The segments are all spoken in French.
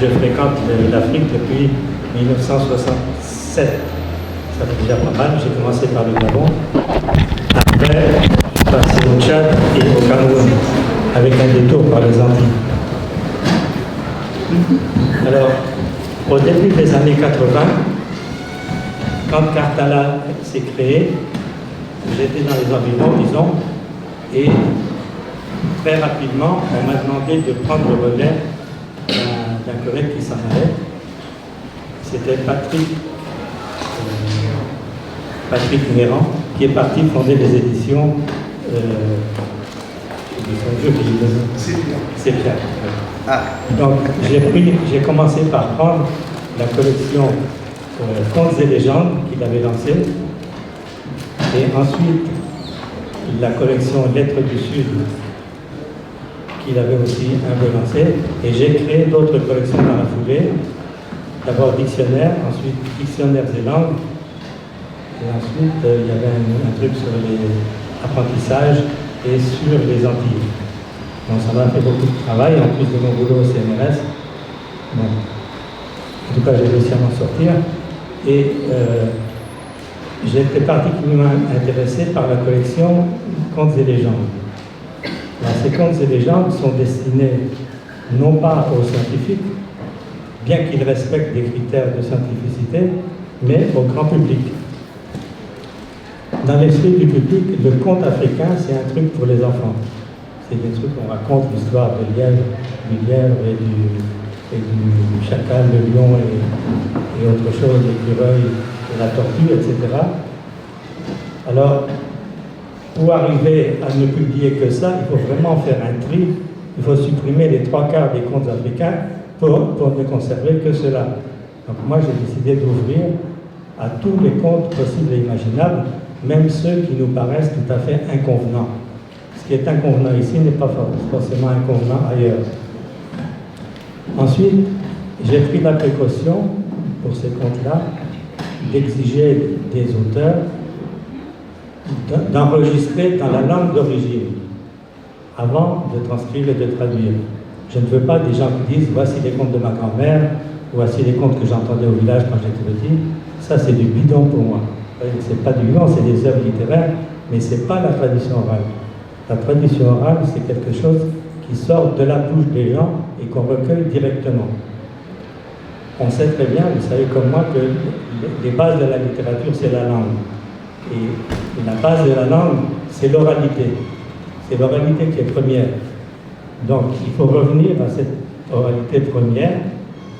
je fréquente l'Afrique depuis 1967. Ça fait déjà pas mal. J'ai commencé par le Gabon. Après, je suis passé au Tchad et au Cameroun, avec un détour par les Antilles. Alors, au début des années 80, quand Cartala s'est créé, j'étais dans les environs, disons, et très rapidement, on m'a demandé de prendre le relais d'un collègue qui s'en allait. C'était Patrick Méran, qui est parti fonder les éditions. C'est bien. Ah. Donc, j'ai commencé par prendre la collection Contes et légendes qu'il avait lancée, et ensuite la collection Lettres du Sud qu'il avait aussi un peu lancée, et j'ai créé d'autres collections dans la foulée. D'abord dictionnaire, ensuite dictionnaires et langues, et ensuite il y avait un truc sur les apprentissages et sur les Antilles. Donc ça m'a fait beaucoup de travail, en plus de mon boulot au CNRS. Bon. En tout cas, j'ai réussi à m'en sortir. Et j'étais particulièrement intéressé par la collection Contes et légendes. Alors, ces Contes et légendes sont destinés non pas aux scientifiques, bien qu'ils respectent des critères de scientificité, mais au grand public. Dans l'esprit du public, le conte africain, c'est un truc pour les enfants. C'est des trucs où on raconte l'histoire de lièvre, du lièvre et du chacal, le lion et autre chose, l'écureuil, la tortue, etc. Alors, pour arriver à ne publier que ça, il faut vraiment faire un tri. Il faut supprimer les 3/4 des contes africains pour ne conserver que cela. Donc moi, j'ai décidé d'ouvrir à tous les contes possibles et imaginables, même ceux qui nous paraissent tout à fait inconvenants. Ce qui est inconvenant ici n'est pas forcément inconvenant ailleurs. Ensuite, j'ai pris la précaution, pour ces contes-là, d'exiger des auteurs d'enregistrer dans la langue d'origine, avant de transcrire et de traduire. Je ne veux pas des gens qui disent « voici les contes de ma grand-mère » ou « voici les contes que j'entendais au village quand j'étais petit ». Ça, c'est du bidon pour moi. C'est pas du bidon, c'est des œuvres littéraires, mais c'est pas la tradition orale. La tradition orale, c'est quelque chose qui sort de la bouche des gens et qu'on recueille directement. On sait très bien, vous savez comme moi, que les bases de la littérature, c'est la langue. Et la base de la langue, c'est l'oralité. C'est l'oralité qui est première. Donc, il faut revenir à cette oralité première,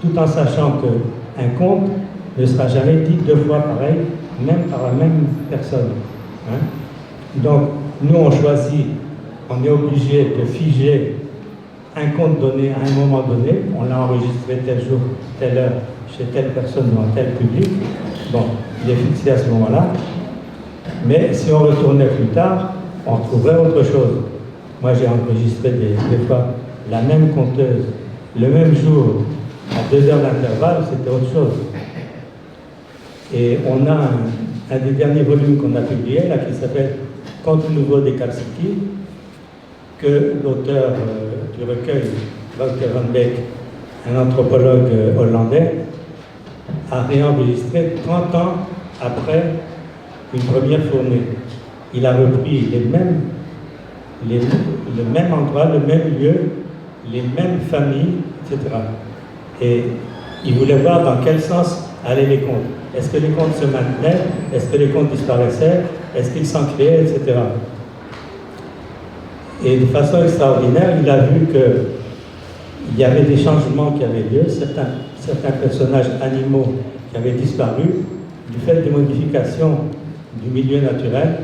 tout en sachant qu'un conte ne sera jamais dit 2 fois pareil, même par la même personne. Hein? Donc, nous, on choisit, on est obligé de figer un conte donné à un moment donné, on l'a enregistré tel jour, telle heure, chez telle personne, dans tel public. Bon, il est fixé à ce moment-là. Mais si on retournait plus tard, on retrouverait autre chose. Moi, j'ai enregistré des fois la même conteuse, le même jour, à 2 heures d'intervalle, c'était autre chose. Et on a un des derniers volumes qu'on a publié, là, qui s'appelle Contes nouveaux des Kalsiki, que l'auteur du recueil, Wouter van Beek, un anthropologue hollandais, a réenregistré 30 ans après une première fournée. Il a repris le même endroit, le même lieu, les mêmes familles, etc. Et il voulait voir dans quel sens allaient les contes. Est-ce que les contes se maintenaient? Est-ce que les contes disparaissaient? Est-ce qu'ils s'en créaient, etc. Et de façon extraordinaire, il a vu qu'il y avait des changements qui avaient lieu, certains personnages animaux qui avaient disparu du fait des modifications du milieu naturel.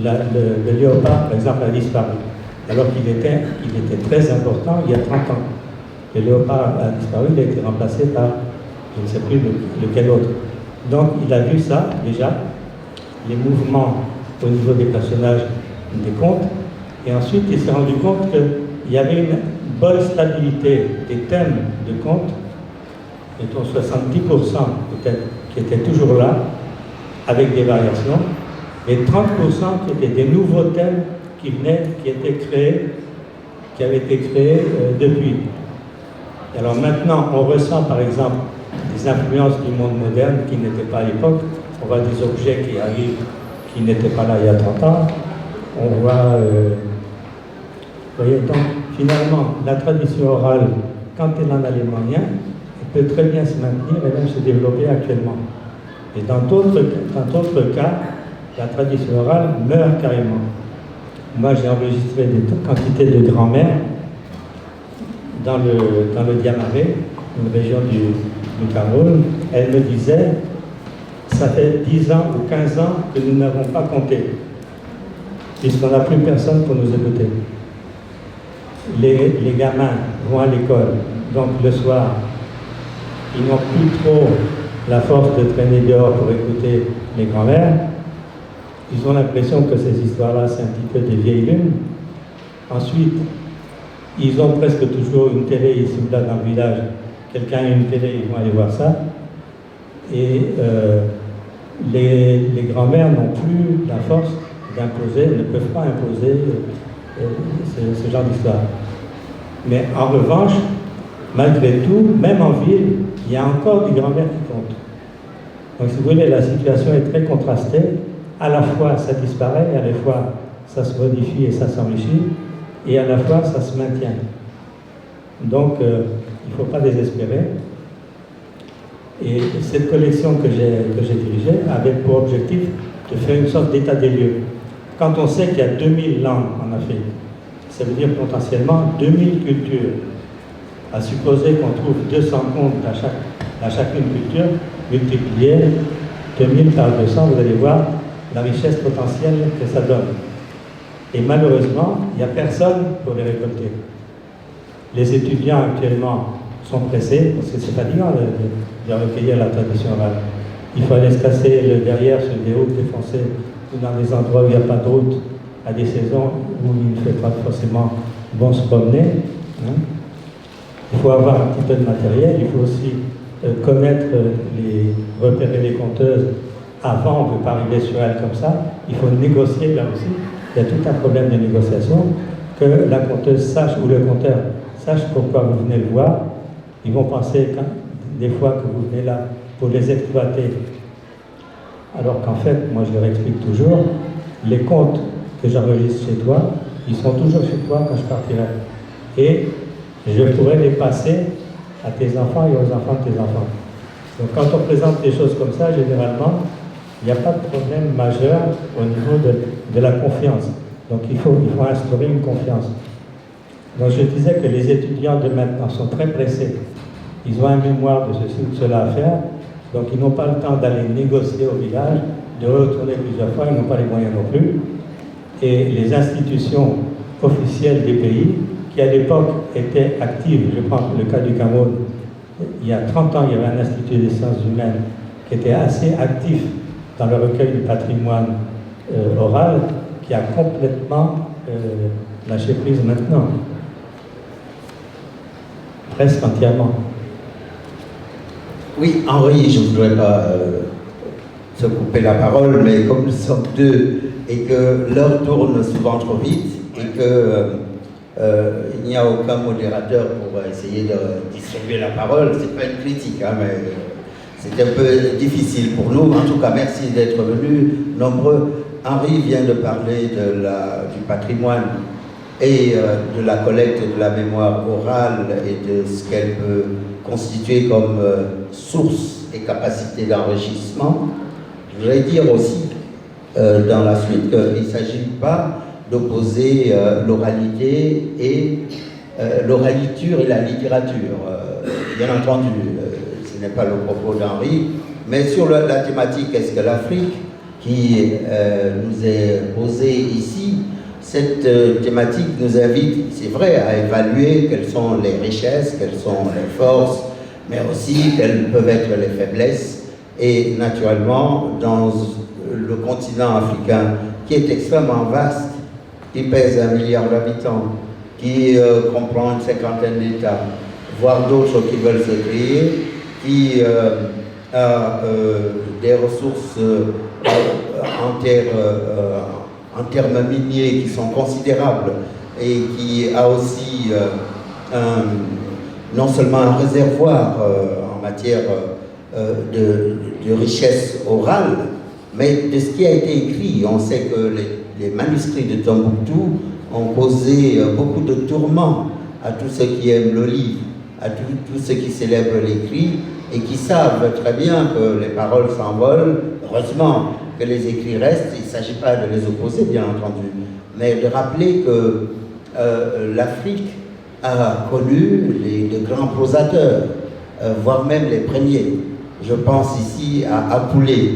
Le léopard, par exemple, a disparu, alors qu'il était très important il y a 30 ans. Le léopard a disparu, il a été remplacé par, je ne sais plus lequel autre. Donc, il a vu ça, déjà, les mouvements au niveau des personnages des contes, et ensuite, il s'est rendu compte qu'il y avait une bonne stabilité des thèmes de contes, mettons 70% peut-être, qui étaient toujours là, avec des variations, et 30% qui étaient des nouveaux thèmes qui avaient été créés depuis. Et alors maintenant, on ressent par exemple des influences du monde moderne qui n'étaient pas à l'époque. On voit des objets qui arrivent qui n'étaient pas là il y a 30 ans. On voit... vous voyez, donc finalement, la tradition orale, quand elle en a les moyens, elle peut très bien se maintenir et même se développer actuellement. Et dans d'autres cas, la tradition orale meurt carrément. Moi, j'ai enregistré des quantités de grand-mères dans le Diamaré, une région du Cameroun. Elles me disaient, ça fait 10 ans ou 15 ans que nous n'avons pas compté, puisqu'on n'a plus personne pour nous écouter. Les gamins vont à l'école, donc le soir, ils n'ont plus trop la force de traîner dehors pour écouter les grands-mères. Ils ont l'impression que ces histoires-là, c'est un petit peu des vieilles lunes. Ensuite, ils ont presque toujours une télé ici ou là dans le village. Quelqu'un a une télé, ils vont aller voir ça. Et les grands-mères n'ont plus la force d'imposer, ne peuvent pas imposer ce genre d'histoire. Mais en revanche, malgré tout, même en ville, il y a encore des grands-mères qui comptent. Donc si vous voulez, la situation est très contrastée. À la fois, ça disparaît, à la fois, ça se modifie et ça s'enrichit, et à la fois, ça se maintient. Donc, il ne faut pas désespérer. Et cette collection que j'ai dirigée avait pour objectif de faire une sorte d'état des lieux. Quand on sait qu'il y a 2000 langues en Afrique, ça veut dire potentiellement 2000 cultures. À supposer qu'on trouve 200 contes à chacune culture, multiplié 2000 par 200, vous allez voir la richesse potentielle que ça donne. Et malheureusement, il n'y a personne pour les récolter. Les étudiants actuellement sont pressés, parce que c'est fatigant de recueillir la tradition orale. Il faut aller se casser le derrière sur des routes défoncées ou dans des endroits où il n'y a pas de route, à des saisons où il ne fait pas forcément bon se promener. Hein. Il faut avoir un petit peu de matériel, il faut aussi connaître repérer les conteuses avant, on ne peut pas arriver sur elles comme ça. Il faut négocier là aussi. Il y a tout un problème de négociation, que la conteuse sache, ou le conteur sache pourquoi vous venez le voir. Ils vont penser des fois que vous venez là pour les exploiter. Alors qu'en fait, moi je leur explique toujours, les contes que j'enregistre chez toi, ils seront toujours chez toi quand je partirai. Et je pourrais les passer à tes enfants et aux enfants de tes enfants. Donc quand on présente des choses comme ça, généralement, il n'y a pas de problème majeur au niveau de la confiance. Donc il faut instaurer une confiance. Donc je disais que les étudiants de maintenant sont très pressés. Ils ont un mémoire de ceci ou de cela à faire, donc ils n'ont pas le temps d'aller négocier au village, de retourner plusieurs fois, ils n'ont pas les moyens non plus. Et les institutions officielles des pays, qui à l'époque étaient actives, je prends le cas du Cameroun, il y a 30 ans, il y avait un institut des sciences humaines qui était assez actif dans le recueil du patrimoine oral, qui a complètement lâché prise maintenant. Presque entièrement. Oui, Henri, je ne voudrais pas se couper la parole, mais comme nous sommes deux et que l'heure tourne souvent trop vite et qu'il n'y a aucun modérateur pour essayer de distribuer la parole, c'est pas une critique, hein, mais c'est un peu difficile pour nous. En tout cas, merci d'être venus nombreux. Henri vient de parler du patrimoine et de la collecte de la mémoire orale et de ce qu'elle peut constituer comme source et capacité d'enrichissement. Je voudrais dire aussi, dans la suite, qu'il ne s'agit pas d'opposer l'oralité et l'oraliture et la littérature. Bien entendu, ce n'est pas le propos d'Henri, mais sur la thématique qu'est-ce que l'Afrique, qui nous est posée ici, cette thématique nous invite, c'est vrai, à évaluer quelles sont les richesses, quelles sont les forces, mais aussi quelles peuvent être les faiblesses. Et naturellement, dans le continent africain, qui est extrêmement vaste, qui pèse 1 milliard d'habitants, qui comprend une cinquantaine d'États, voire d'autres qui veulent se créer, qui a des ressources en termes miniers qui sont considérables et qui a aussi non seulement un réservoir en matière de richesse orale, mais de ce qui a été écrit. On sait que les manuscrits de Tombouctou ont causé beaucoup de tourments à tous ceux qui aiment le livre, à tous ceux qui célèbrent l'écrit et qui savent très bien que les paroles s'envolent. Heureusement que les écrits restent, il ne s'agit pas de les opposer, bien entendu, mais de rappeler que l'Afrique a connu de grands prosateurs, voire même les premiers. Je pense ici à Apoulé,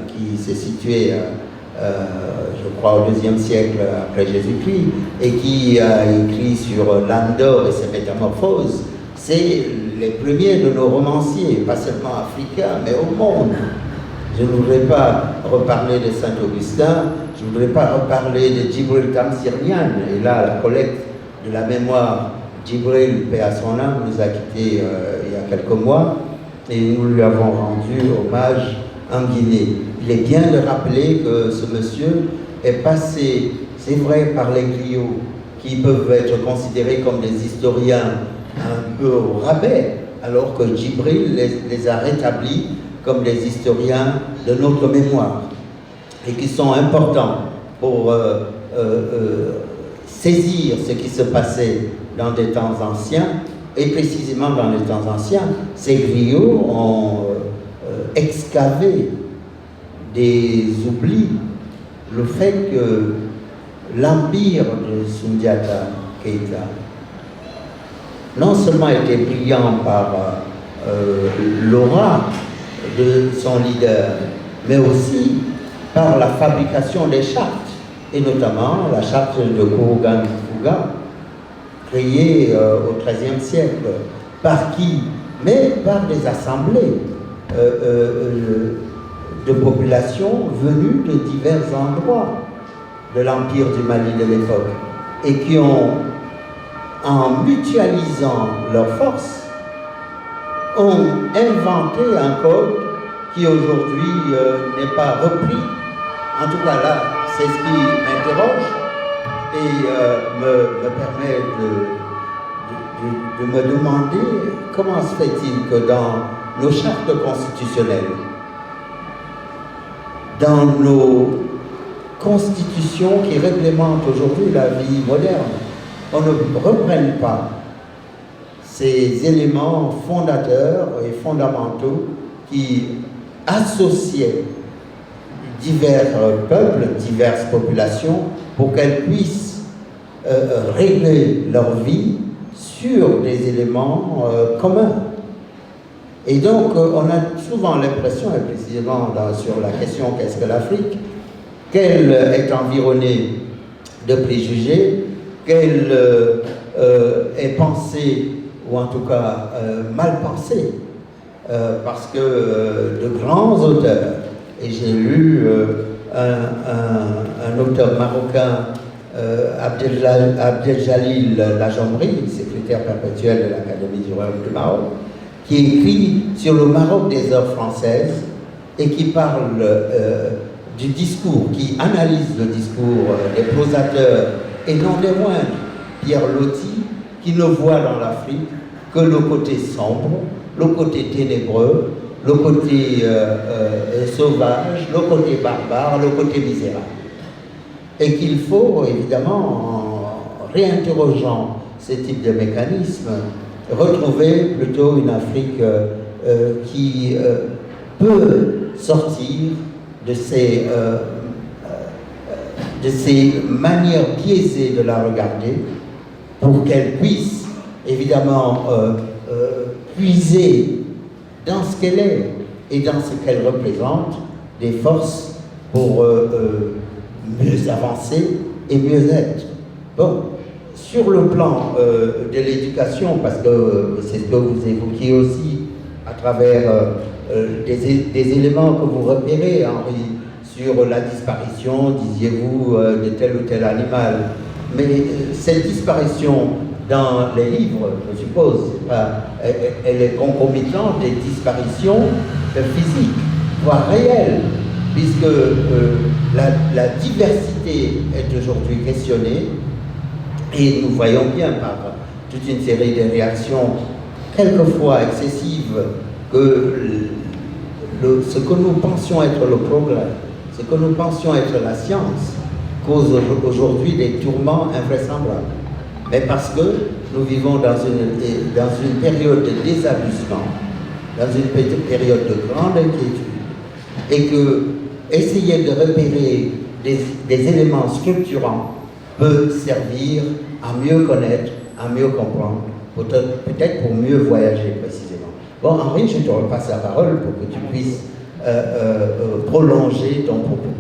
qui s'est situé, je crois, au IIe siècle après Jésus-Christ, et qui a écrit sur l'âme d'or et ses métamorphoses. C'est les premiers de nos romanciers, pas seulement africains, mais au monde. Je ne voudrais pas reparler de Saint-Augustin, je ne voudrais pas reparler de Djibril Tamsir-Niane. Et là, la collecte de la mémoire, Djibril, paix à son âme, nous a quittés il y a quelques mois, et nous lui avons rendu hommage en Guinée. Il est bien de rappeler que ce monsieur est passé, c'est vrai, par les griots, qui peuvent être considérés comme des historiens un peu au rabais, alors que Djibril les a rétablis comme des historiens de notre mémoire, et qui sont importants pour saisir ce qui se passait dans des temps anciens, et précisément dans les temps anciens, ces griots ont excavé des oublis, le fait que l'empire de Soundiata Keïta non seulement était brillant par l'aura de son leader, mais aussi par la fabrication des chartes, et notamment la charte de Kourougan-Fouga, créée au XIIIe siècle. Par qui? Mais par des assemblées de populations venues de divers endroits de l'Empire du Mali de l'époque, et qui ont, en mutualisant leurs forces, ont inventé un code qui aujourd'hui n'est pas repris. En tout cas là, c'est ce qui m'interroge et me permet de me demander comment se fait-il que dans nos chartes constitutionnelles, dans nos constitutions qui réglementent aujourd'hui la vie moderne, on ne reprenne pas ces éléments fondateurs et fondamentaux qui associaient divers peuples, diverses populations, pour qu'elles puissent régler leur vie sur des éléments communs. Et donc, on a souvent l'impression, et précisément sur la question « Qu'est-ce que l'Afrique ?», qu'elle est environnée de préjugés, qu'elle est pensée, ou en tout cas mal pensée, parce que de grands auteurs, et j'ai lu un auteur marocain, Abdeljalil Lajomri, secrétaire perpétuel de l'Académie du Royaume du Maroc, qui écrit sur le Maroc des heures françaises et qui parle du discours, qui analyse le discours des prosateurs et non des moindres, Pierre Loti, qui ne voit dans l'Afrique que le côté sombre, le côté ténébreux, le côté sauvage, le côté barbare, le côté misérable. Et qu'il faut, évidemment, en réinterrogeant ce type de mécanisme, retrouver plutôt une Afrique qui peut sortir de ces manières biaisées de la regarder, pour qu'elle puisse, évidemment, puiser dans ce qu'elle est et dans ce qu'elle représente des forces pour mieux avancer et mieux être. Bon, sur le plan de l'éducation, parce que c'est ce que vous évoquiez aussi à travers des éléments que vous repérez, Henri, sur la disparition, disiez-vous, de tel ou tel animal. Mais cette disparition dans les livres, je suppose, elle est concomitante des disparitions physiques, voire réelles, puisque la diversité est aujourd'hui questionnée, et nous voyons bien toute une série de réactions, quelquefois excessives, que ce que nous pensions être le progrès, ce que nous pensions être la science, cause aujourd'hui des tourments invraisemblables. Mais parce que nous vivons dans une période de désabusement, dans une période de grande inquiétude, et que essayer de repérer des éléments structurants peut servir à mieux connaître, à mieux comprendre, peut-être pour mieux voyager précisément. Bon, Henri, je te repasse la parole pour que tu puisses prolonger ton propos.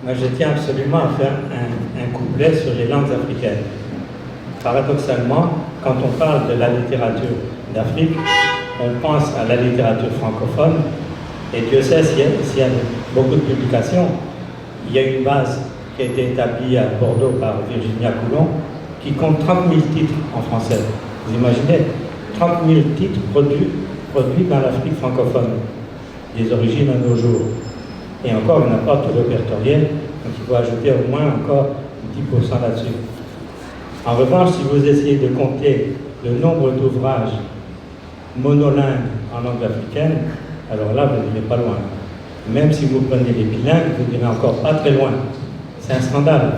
Moi, je tiens absolument à faire un couplet sur les langues africaines. Paradoxalement, quand on parle de la littérature d'Afrique, on pense à la littérature francophone, et Dieu sait s'il y a beaucoup de publications. Il y a une base qui a été établie à Bordeaux par Virginia Coulon, qui compte 30 000 titres en français. Vous imaginez, 30 000 titres produits dans l'Afrique francophone, des origines à nos jours. Et encore, il n'y a pas tout répertorié, donc il faut ajouter au moins encore 10% là-dessus. En revanche, si vous essayez de compter le nombre d'ouvrages monolingues en langue africaine, alors là, vous n'irez pas loin. Même si vous prenez les bilingues, vous n'irez encore pas très loin. C'est un scandale.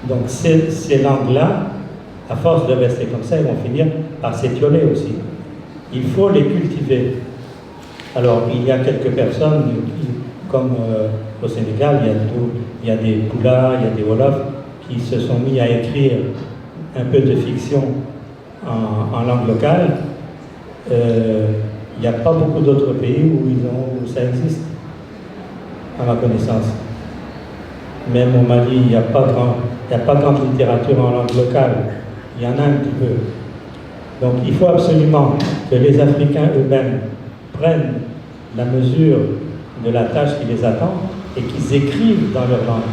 Donc ces langues-là, à force de rester comme ça, ils vont finir par s'étioler aussi. Il faut les cultiver. Alors, il y a quelques personnes, comme au Sénégal, il y a des Poulas, il y a des Wolofs, qui se sont mis à écrire un peu de fiction en langue locale. Il n'y a pas beaucoup d'autres pays où ça existe, à ma connaissance. Même au Mali, il n'y a pas grande littérature en langue locale. Il y en a un petit peu. Donc il faut absolument que les Africains eux-mêmes prennent la mesure de la tâche qui les attend et qu'ils écrivent dans leur langue.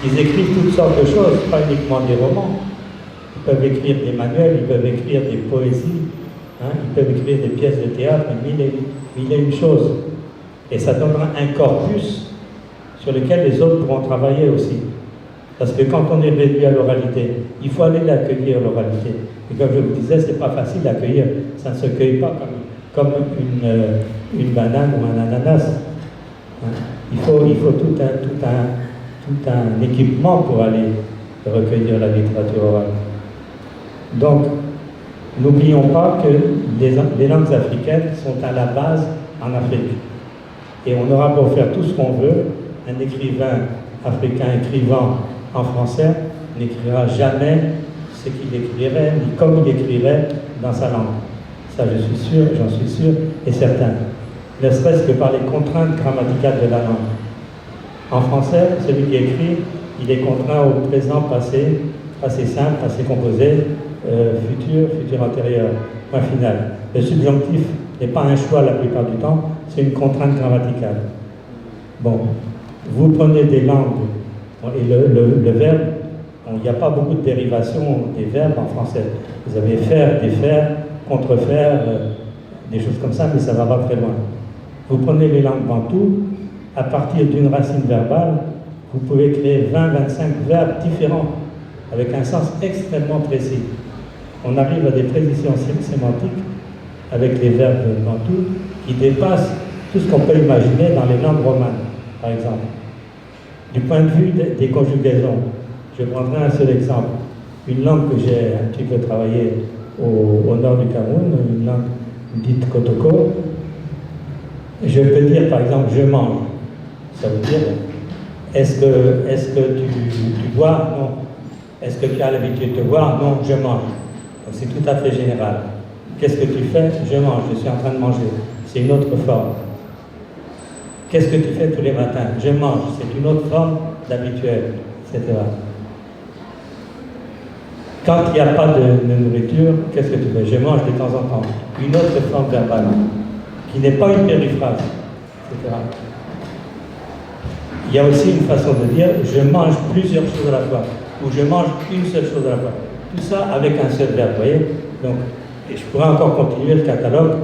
Ils écrivent toutes sortes de choses, pas uniquement des romans. Ils peuvent écrire des manuels, ils peuvent écrire des poésies, hein, ils peuvent écrire des pièces de théâtre, mille et une choses. Et ça donnera un corpus sur lequel les autres pourront travailler aussi. Parce que quand on est réduit à l'oralité, il faut aller l'accueillir, l'oralité. Et comme je vous disais, c'est pas facile d'accueillir. Ça ne se cueille pas comme une banane ou un ananas. Hein. Il faut tout un équipement pour aller recueillir la littérature orale. Donc, n'oublions pas que les langues africaines sont à la base en Afrique. Et on aura beau faire tout ce qu'on veut, un écrivain africain écrivant en français n'écrira jamais ce qu'il écrirait, ni comme il écrirait dans sa langue. Ça, j'en suis sûr et certain. Ne serait-ce que par les contraintes grammaticales de la langue. En français, celui qui écrit, il est contraint au présent, passé, passé simple, passé composé, futur antérieur, point final. Le subjonctif n'est pas un choix la plupart du temps, c'est une contrainte grammaticale. Bon, vous prenez des langues, et le verbe, il n'y a pas beaucoup de dérivations des verbes en français. Vous avez faire, défaire, contrefaire, des choses comme ça, mais ça ne va pas très loin. Vous prenez les langues bantoues, à partir d'une racine verbale, vous pouvez créer 20-25 verbes différents, avec un sens extrêmement précis. On arrive à des précisions sémantiques avec les verbes bantous qui dépassent tout ce qu'on peut imaginer dans les langues romanes, par exemple. Du point de vue des conjugaisons, je prendrai un seul exemple. Une langue que j'ai un petit peu travaillée au nord du Cameroun, une langue dite Kotoko. Je peux dire par exemple je mange. Ça veut dire est-ce que tu bois? Non. Est-ce que tu as l'habitude de boire? Non, je mange. Donc c'est tout à fait général. Qu'est-ce que tu fais? Je mange, je suis en train de manger. C'est une autre forme. Qu'est-ce que tu fais tous les matins? Je mange, c'est une autre forme d'habituel, etc. Quand il n'y a pas de nourriture, qu'est-ce que tu fais? Je mange de temps en temps. Une autre forme verbale, qui n'est pas une périphrase, etc. Il y a aussi une façon de dire je mange plusieurs choses à la fois, ou je mange une seule chose à la fois. Tout ça avec un seul verbe, vous voyez? Donc, et je pourrais encore continuer le catalogue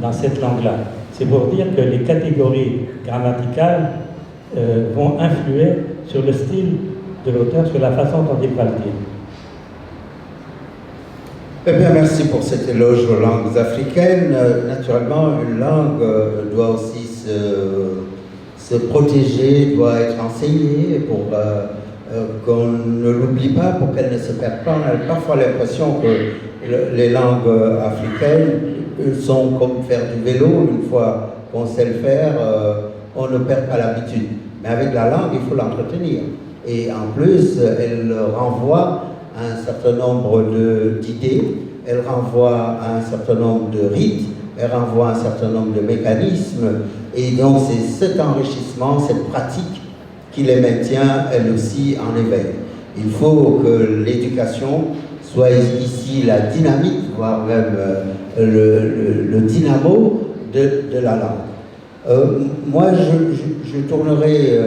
dans cette langue-là. C'est pour dire que les catégories grammaticales vont influer sur le style de l'auteur, sur la façon dont il va le dire. Eh bien, merci pour cet éloge aux langues africaines. Naturellement, une langue doit aussi se protéger, doit être enseignée pour qu'on ne l'oublie pas, pour qu'elle ne se perde pas. On a parfois l'impression que les langues africaines sont comme faire du vélo. Une fois qu'on sait le faire, on ne perd pas l'habitude. Mais avec la langue, il faut l'entretenir. Et en plus, elle renvoie à un certain nombre d'idées, elle renvoie à un certain nombre de rites, elle renvoie à un certain nombre de mécanismes. Et donc, c'est cet enrichissement, cette pratique qui les maintient, elle aussi, en éveil. Il faut que l'éducation soit ici la dynamique, voire même le dynamo de la langue. Moi, je tournerai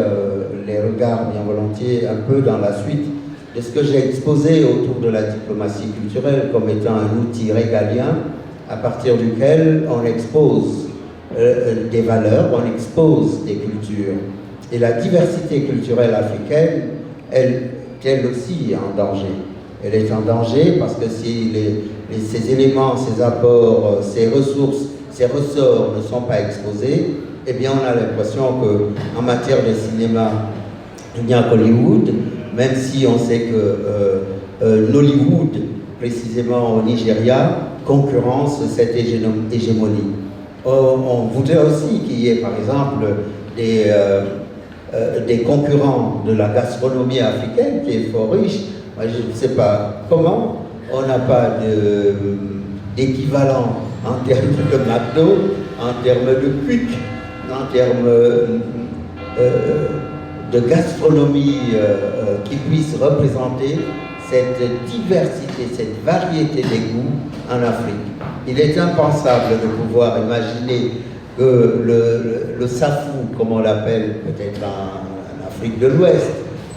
les regards bien volontiers un peu dans la suite de ce que j'ai exposé autour de la diplomatie culturelle comme étant un outil régalien à partir duquel on expose des valeurs, on expose des cultures. Et la diversité culturelle africaine, elle aussi est en danger. Elle est en danger parce que si ces éléments, ces apports, ces ressources, ces ressorts ne sont pas exposés, eh bien on a l'impression qu'en matière de cinéma, il n'y a qu'Hollywood, même si on sait que Nollywood, précisément au Nigeria, concurrence cette hégémonie. On voudrait aussi qu'il y ait par exemple des concurrents de la gastronomie africaine qui est fort riche. Moi, je ne sais pas comment, on n'a pas d'équivalent en termes de McDo, en termes de Quick, en termes de gastronomie qui puisse représenter cette diversité, cette variété des goûts en Afrique. Il est impensable de pouvoir imaginer que le safou, comme on l'appelle peut-être en Afrique de l'Ouest,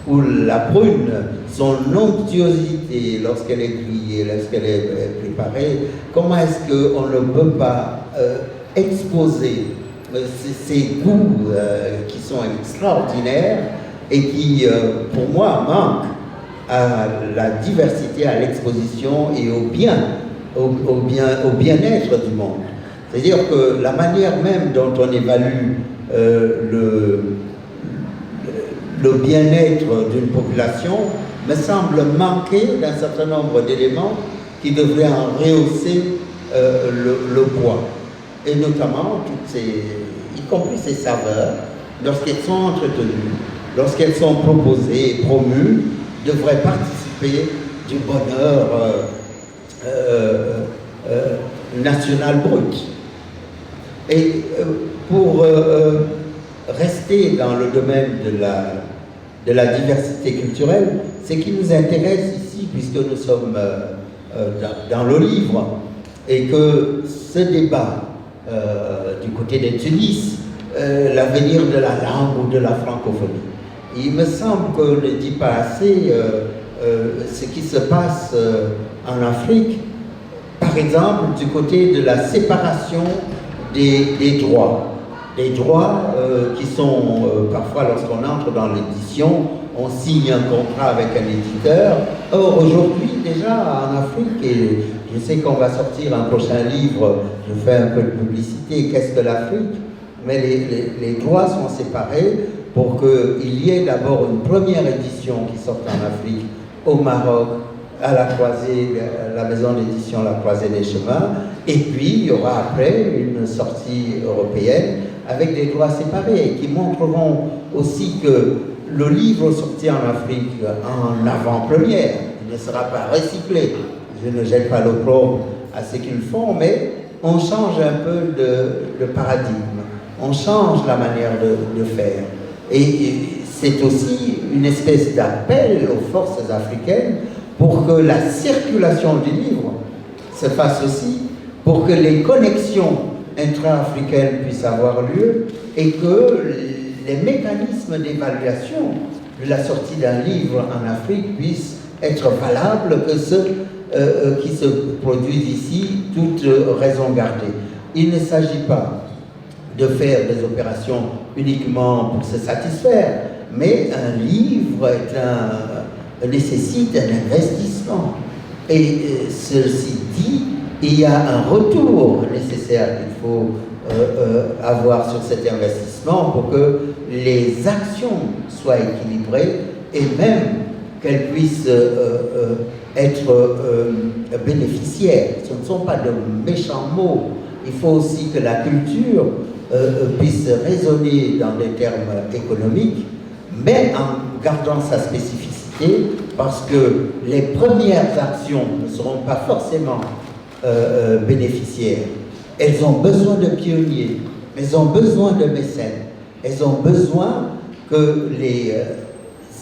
ou la prune, son onctuosité lorsqu'elle est grillée, lorsqu'elle est préparée, comment est-ce qu'on ne peut pas exposer ces goûts qui sont extraordinaires et qui, pour moi, manquent à la diversité, à l'exposition et au bien-être du monde. C'est-à-dire que la manière même dont on évalue le bien-être d'une population me semble manquer d'un certain nombre d'éléments qui devraient en rehausser le poids. Et notamment, y compris ces saveurs, lorsqu'elles sont entretenues, lorsqu'elles sont proposées et promues, devraient participer du bonheur national brut. Et pour rester dans le domaine de la diversité culturelle, ce qui nous intéresse ici, puisque nous sommes dans le livre, et que ce débat du côté de Tunis, l'avenir de la langue ou de la francophonie, il me semble qu'on ne dit pas assez ce qui se passe en Afrique, par exemple du côté de la séparation des droits. Des droits qui sont, parfois lorsqu'on entre dans l'édition, on signe un contrat avec un éditeur. Or, aujourd'hui, déjà en Afrique, et je sais qu'on va sortir un prochain livre, je fais un peu de publicité, qu'est-ce que l'Afrique? Mais les droits sont séparés pour qu'il y ait d'abord une première édition qui sorte en Afrique, au Maroc, à la croisée, la maison d'édition La Croisée des Chemins, et puis il y aura après une sortie européenne avec des droits séparés qui montreront aussi que le livre sorti en Afrique en avant-première, il ne sera pas recyclé. Je ne jette pas l'opprobre à ce qu'ils font, mais on change un peu de paradigme, on change la manière de faire. Et c'est aussi une espèce d'appel aux forces africaines pour que la circulation du livre se fasse aussi, pour que les connexions intra-africaines puissent avoir lieu et que les mécanismes d'évaluation de la sortie d'un livre en Afrique puissent être valables que ceux qui se produisent ici, toute raison gardée. Il ne s'agit pas de faire des opérations uniquement pour se satisfaire, mais un livre nécessite un investissement. Et ceci dit, il y a un retour nécessaire qu'il faut avoir sur cet investissement pour que les actions soient équilibrées et même qu'elles puissent être bénéficiaires. Ce ne sont pas de méchants mots. Il faut aussi que la culture puisse résonner dans des termes économiques, mais en gardant sa spécificité, parce que les premières actions ne seront pas forcément bénéficiaires. Elles ont besoin de pionniers, elles ont besoin de mécènes, elles ont besoin que les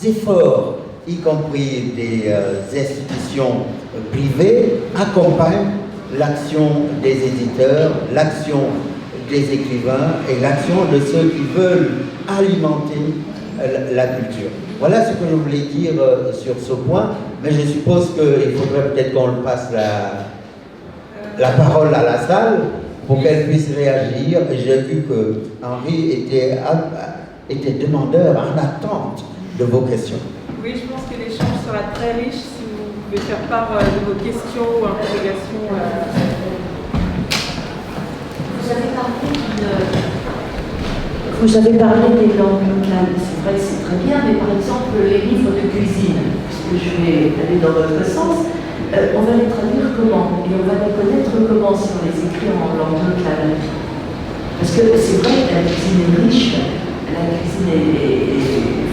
efforts, y compris des institutions privées, accompagnent l'action des éditeurs, l'action des écrivains et l'action de ceux qui veulent alimenter la culture. Voilà ce que je voulais dire sur ce point, mais je suppose qu'il faudrait peut-être qu'on passe la parole à la salle pour qu'elle puisse réagir. Et j'ai vu que Henri était demandeur en attente de vos questions. Oui, je pense que l'échange sera très riche si vous pouvez faire part de vos questions ou interrogations. Vous avez parlé des langues locales, c'est vrai que c'est très bien, mais par exemple les livres de cuisine, puisque je vais aller dans votre sens, on va les traduire comment? Et on va les connaître comment si on les écrit en langue locale? Parce que c'est vrai que la cuisine est riche, la cuisine est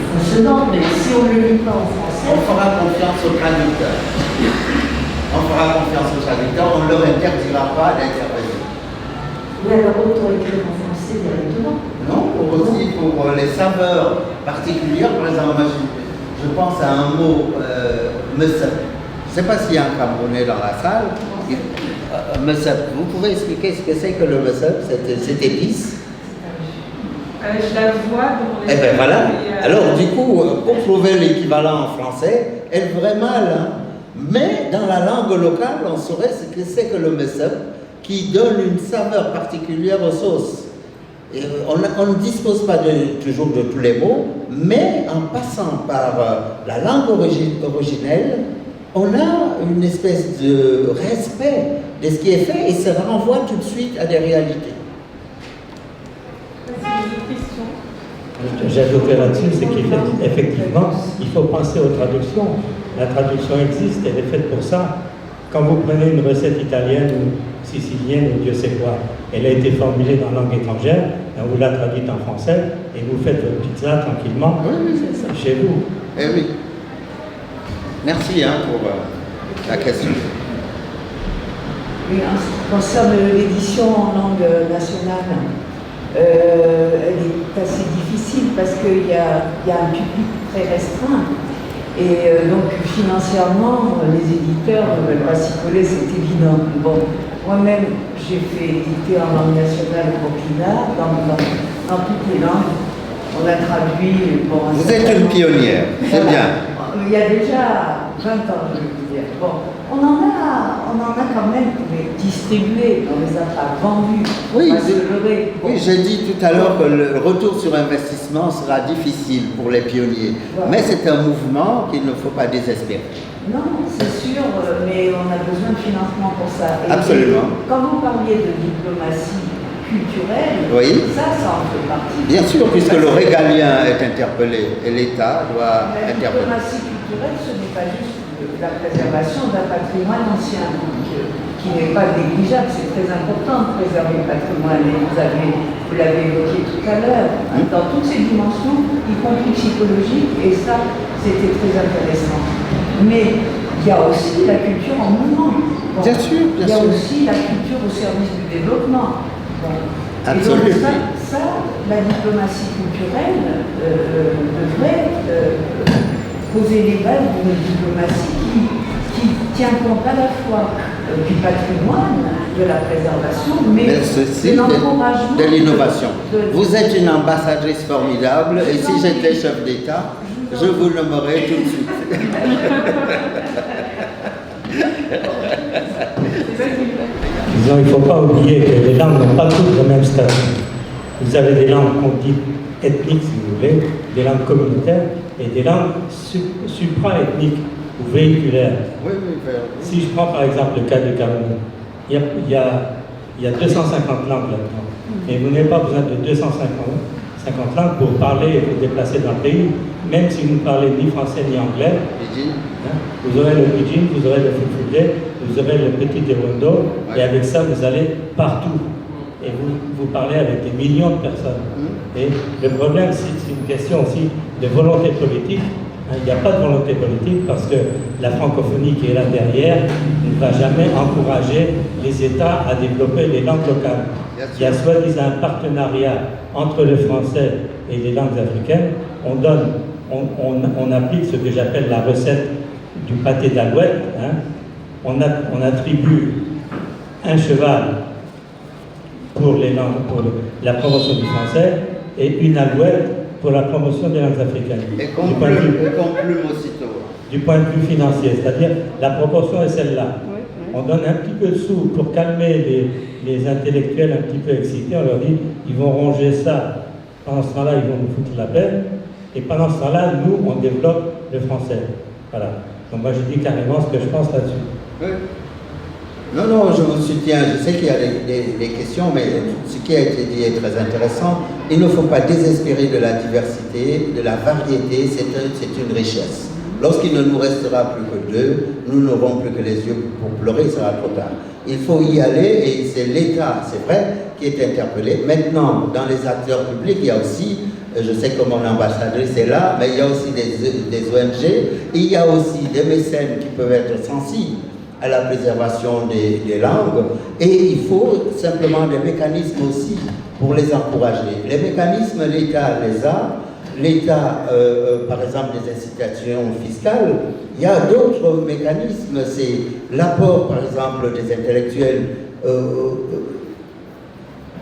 fonctionnante, mais si on ne le lit pas en français... On fera confiance aux traducteurs. On fera confiance aux traducteurs, on ne leur interdira pas d'intervenir. Oui, alors autant écrire en français directement. Non, aussi pour les saveurs particulières, par exemple, je pense à un mot, mesep. Je ne sais pas s'il y a un Camerounais dans la salle. Mesep, vous pouvez expliquer ce que c'est que le mesep, cette épice? Je la vois dans les... Eh bien voilà. Alors du coup, pour trouver l'équivalent en français, elle est vraiment mal. Hein? Mais dans la langue locale, on saurait ce que c'est que le mesep, qui donne une saveur particulière aux sauces. Et on ne dispose pas toujours de tous les mots, mais en passant par la langue originelle, on a une espèce de respect de ce qui est fait et ça renvoie tout de suite à des réalités. J'ajouterais là-dessus, c'est qu'effectivement, il faut penser aux traductions. La traduction existe, elle est faite pour ça. Quand vous prenez une recette italienne ou sicilienne ou Dieu sait quoi, elle a été formulée dans la langue étrangère, et vous la traduite en français et vous faites votre pizza tranquillement chez vous. Eh oui. Merci pour la question. Oui, en ce qui concerne l'édition en langue nationale, elle est assez difficile parce qu'il y a un public très restreint. Et donc financièrement, les éditeurs ne veulent pas s'y coller, c'est évident. Bon, moi-même, j'ai fait éditer en langue nationale au Burkina, dans toutes les langues. On a traduit... Bon, vous êtes une pionnière, c'est bien. Il y a déjà 20 ans, je veux dire. Bon, on en a quand même distribué, on les a pas vendus. Oui, j'ai dit tout à l'heure que le retour sur investissement sera difficile pour les pionniers. Voilà. Mais c'est un mouvement qu'il ne faut pas désespérer. Non, c'est sûr, mais on a besoin de financement pour ça. Et absolument. Quand vous parliez de diplomatie culturelle, oui. ça en fait partie. Bien sûr, puisque le régalien est interpellé et l'État doit interpeller. La diplomatie culturelle, ce n'est pas juste la préservation d'un patrimoine ancien qui n'est pas négligeable, c'est très important de préserver le patrimoine et vous l'avez évoqué tout à l'heure, dans toutes ces dimensions, y compris psychologiques, et ça, c'était très intéressant. Mais il y a aussi la culture en mouvement. Bon, bien sûr, bien sûr. Il y a aussi la culture au service du développement. Bon. Absolument. Et donc ça, la diplomatie culturelle devrait poser les bases d'une diplomatie qui tient compte à la fois du patrimoine, de la préservation, mais de l'encouragement, de l'innovation. Vous êtes une ambassadrice formidable et si j'étais chef d'État, je vous nommerais tout de suite. Disons, il ne faut pas oublier que les langues n'ont pas toutes le même statut. Vous avez des langues qu'on dit ethniques, si vous voulez, des langues communautaires et des langues supra-ethniques. ou véhiculaire. Oui, Si je prends par exemple le cas du Cameroun, il y a 250 langues là-dedans. Et vous n'avez pas besoin de 250 langues pour parler et vous déplacer dans le pays, même si vous ne parlez ni français ni anglais. Vous aurez le pidgin, vous aurez le fulfulde, vous aurez le petit erondo, et avec ça vous allez partout. Et vous parlez avec des millions de personnes. Et le problème, c'est une question aussi de volonté politique. Il n'y a pas de volonté politique parce que la francophonie qui est là derrière ne va jamais encourager les États à développer les langues locales. Il y a soi-disant un partenariat entre le français et les langues africaines. On applique ce que j'appelle la recette du pâté d'alouette. On attribue un cheval pour les langues, pour la promotion du français, et une alouette pour la promotion des langues africaines. Et comme plume aussitôt. Du point de vue financier, c'est-à-dire la proportion est celle-là. On donne un petit peu de sous pour calmer les intellectuels un petit peu excités. On leur dit, ils vont ronger ça. Pendant ce temps-là, ils vont nous foutre la peine. Et pendant ce temps-là, nous, on développe le français. Voilà. Donc moi, je dis carrément ce que je pense là-dessus. Oui. Non, je vous soutiens. Je sais qu'il y a des questions, mais ce qui a été dit est très intéressant. Il ne faut pas désespérer de la diversité, de la variété. C'est une richesse. Lorsqu'il ne nous restera plus que deux, nous n'aurons plus que les yeux pour pleurer, il sera trop tard. Il faut y aller et c'est l'État, c'est vrai, qui est interpellé. Maintenant, dans les acteurs publics, il y a aussi, je sais que mon ambassadrice est là, mais il y a aussi des ONG, il y a aussi des mécènes qui peuvent être sensibles à la préservation des langues, et il faut simplement des mécanismes aussi pour les encourager. Les mécanismes, l'État les a. L'État, par exemple, des incitations fiscales, il y a d'autres mécanismes, c'est l'apport, par exemple, des intellectuels.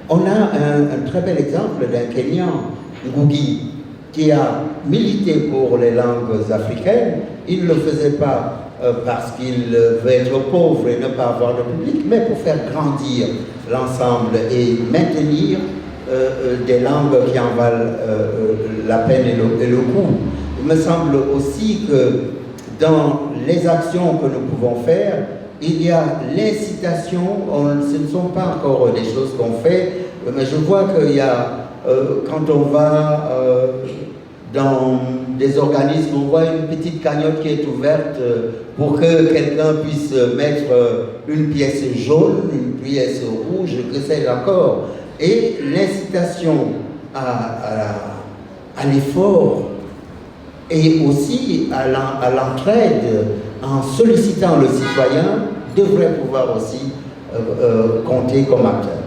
On a un très bel exemple d'un Kenyan, Ngugi, qui a milité pour les langues africaines. Il ne le faisait pas parce qu'il veut être pauvre et ne pas avoir de public, mais pour faire grandir l'ensemble et maintenir des langues qui en valent la peine et le coût. Il me semble aussi que dans les actions que nous pouvons faire, il y a l'incitation, ce ne sont pas encore des choses qu'on fait, mais je vois qu'il y a, quand on va dans des organismes, on voit une petite cagnotte qui est ouverte pour que quelqu'un puisse mettre une pièce jaune, une pièce rouge, que sais-je encore. Et l'incitation à l'effort et aussi à l'entraide en sollicitant le citoyen devrait pouvoir aussi compter comme acteur.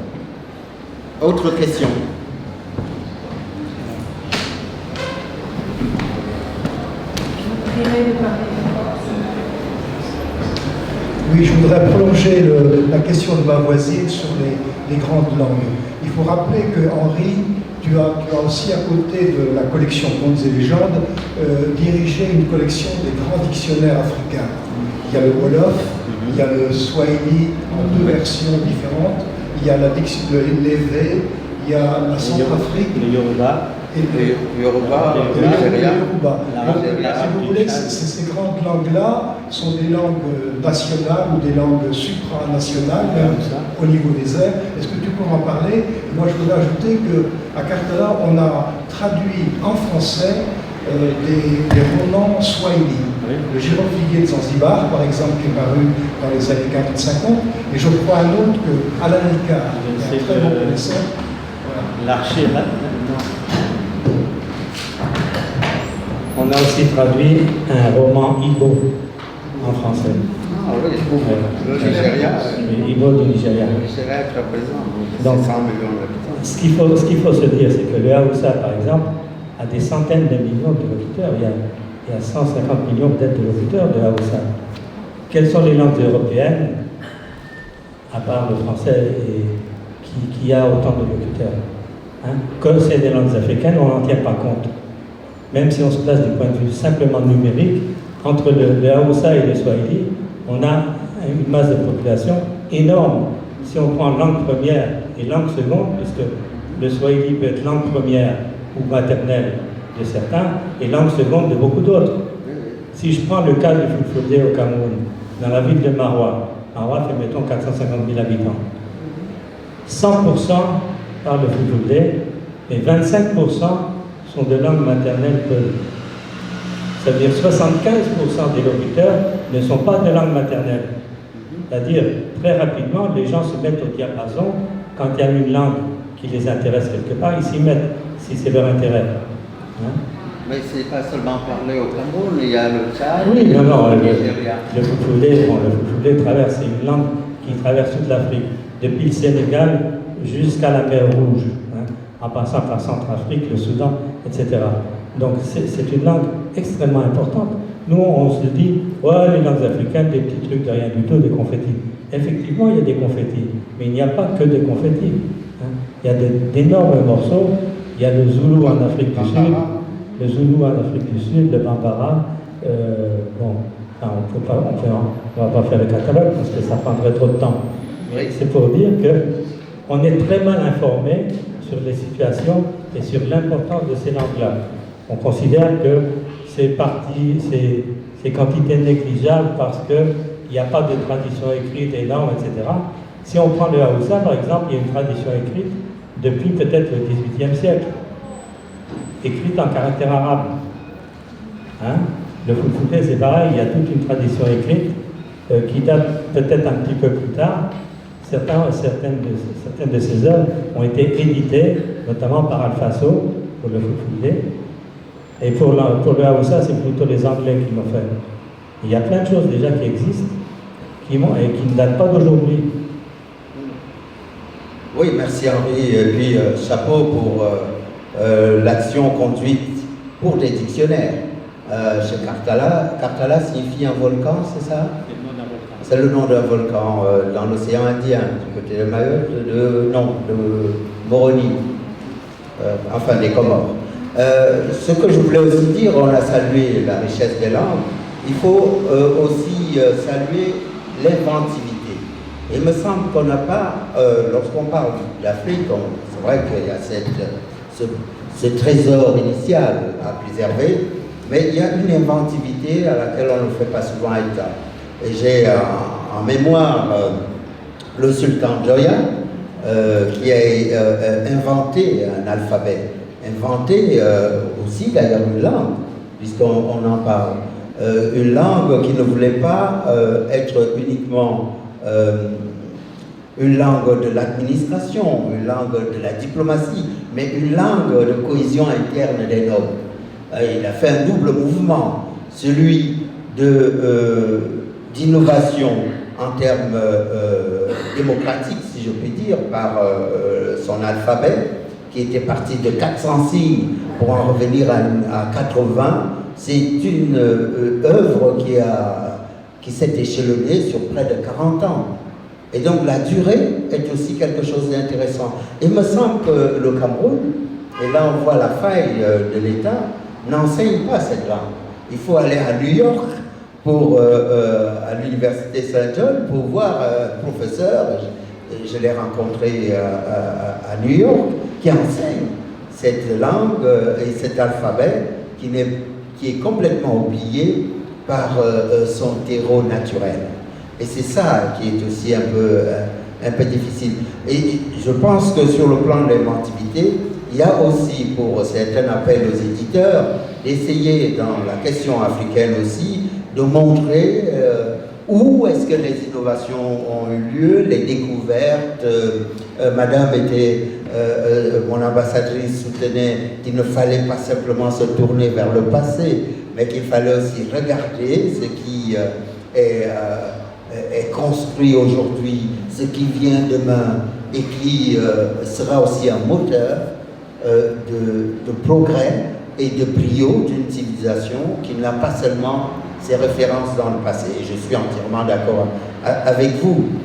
Autre question? Oui, je voudrais prolonger la question de ma voisine sur les grandes langues. Il faut rappeler que Henri, tu as aussi à côté de la collection Contes et légendes, dirigé une collection des grands dictionnaires africains. Il y a le Wolof, il y a le Swahili en deux versions différentes, il y a l'Evé, il y a la Centrafrique, le Yoruba, et le Yoruba. Si vous voulez, ces grandes langues-là sont des langues nationales ou des langues supranationales, même au niveau des airs. Est-ce que tu peux m'en parler? Moi, je voudrais ajouter qu'à Cartala, on a traduit en français des romans swahili. Le Girofliguier de Zanzibar, par exemple, qui est paru dans les années 40-50, et je crois un autre que Alain Icard, un très bon connaisseur. L'archer, on a aussi traduit un roman Igbo en français. Ah oui, le Nigeria. Igbo du Nigeria. Le Nigeria est très présent, donc 100 millions d'habitants. Ce qu'il faut se dire, c'est que le Haoussa, par exemple, a des centaines de millions de locuteurs. Il y a 150 millions peut-être de locuteurs de Haoussa. Quelles sont les langues européennes, à part le français, qui a autant de locuteurs? Comme c'est des langues africaines, on n'en tient pas compte. Même si on se place du point de vue simplement numérique, entre le Haoussa et le Swahili, on a une masse de population énorme. Si on prend langue première et langue seconde, puisque le Swahili peut être langue première ou maternelle de certains, et langue seconde de beaucoup d'autres. Si je prends le cas du Fulfulde au Cameroun, dans la ville de Maroua fait mettons 450 000 habitants. 100% parlent le Fulfulde et 25% sont de langue maternelle peul. Ça veut dire 75% des locuteurs ne sont pas de langue maternelle. C'est-à-dire, très rapidement, les gens se mettent au diapason. Quand il y a une langue qui les intéresse quelque part, ils s'y mettent, si c'est leur intérêt. Hein? Mais ce n'est pas seulement parlé au Cameroun, il y a le Tchad, oui, non, le Nigeria. Le Fulfulde traverse, c'est une langue qui traverse toute l'Afrique, depuis le Sénégal jusqu'à la mer Rouge, hein, en passant par Centrafrique, le Soudan, etc. Donc c'est une langue extrêmement importante. Nous, on se dit, ouais, les langues africaines, des petits trucs de rien du tout, des confettis. Effectivement, il y a des confettis, mais il n'y a pas que des confettis. Hein. Il y a d'énormes morceaux. Il y a le Zoulou en Afrique du Sud, le Bambara. On ne va pas faire le catalogue parce que ça prendrait trop de temps. Mais c'est pour dire qu'on est très mal informé sur les situations et sur l'importance de ces langues-là. On considère que c'est quantité négligeable parce qu'il n'y a pas de tradition écrite énorme, etc. Si on prend le Haoussa, par exemple, il y a une tradition écrite depuis peut-être le XVIIIe siècle, écrite en caractère arabe. Hein? Le Fulfulde, c'est pareil, il y a toute une tradition écrite qui date peut-être un petit peu plus tard. Certaines de ces œuvres ont été éditées, notamment par Alfaso, pour le Fulfulde. Et pour le Haoussa, c'est plutôt les Anglais qui l'ont fait. Il y a plein de choses déjà qui existent et qui ne datent pas d'aujourd'hui. Oui, merci Henri. Et puis chapeau pour l'action conduite pour des dictionnaires. Chez Karthala, Karthala signifie un volcan, c'est ça? C'est le nom d'un volcan dans l'océan Indien, du côté de Mayotte, de Moroni, enfin des Comores. Ce que je voulais aussi dire, on a salué la richesse des langues, il faut aussi saluer l'inventivité. Il me semble qu'on n'a pas, lorsqu'on parle d'Afrique, c'est vrai qu'il y a ce trésor initial à préserver, mais il y a une inventivité à laquelle on ne fait pas souvent état. Et j'ai en mémoire le sultan Joya, qui a inventé un alphabet, inventé aussi d'ailleurs une langue, puisqu'on en parle. Une langue qui ne voulait pas être uniquement une langue de l'administration, une langue de la diplomatie, mais une langue de cohésion interne des nobles. Il a fait un double mouvement, celui d'innovation en termes démocratiques, si je puis dire, par son alphabet, qui était parti de 400 signes pour en revenir à 80. C'est une œuvre qui s'est échelonnée sur près de 40 ans. Et donc la durée est aussi quelque chose d'intéressant. Il me semble que le Cameroun, et là on voit la faille de l'État, n'enseigne pas cette langue. Il faut aller à New York, à l'université Saint John, pour voir un professeur, je l'ai rencontré à New York, qui enseigne cette langue et cet alphabet qui est complètement oublié par son terreau naturel. Et c'est ça qui est aussi un peu difficile. Et je pense que sur le plan de l'inventivité, il y a aussi pour certains appels aux éditeurs d'essayer dans la question africaine aussi de montrer où est-ce que les innovations ont eu lieu, les découvertes. Madame mon ambassadrice soutenait qu'il ne fallait pas simplement se tourner vers le passé, mais qu'il fallait aussi regarder ce qui est construit aujourd'hui, ce qui vient demain et qui sera aussi un moteur de progrès et de brio d'une civilisation qui n'a pas seulement ses références dans le passé. Et je suis entièrement d'accord avec vous.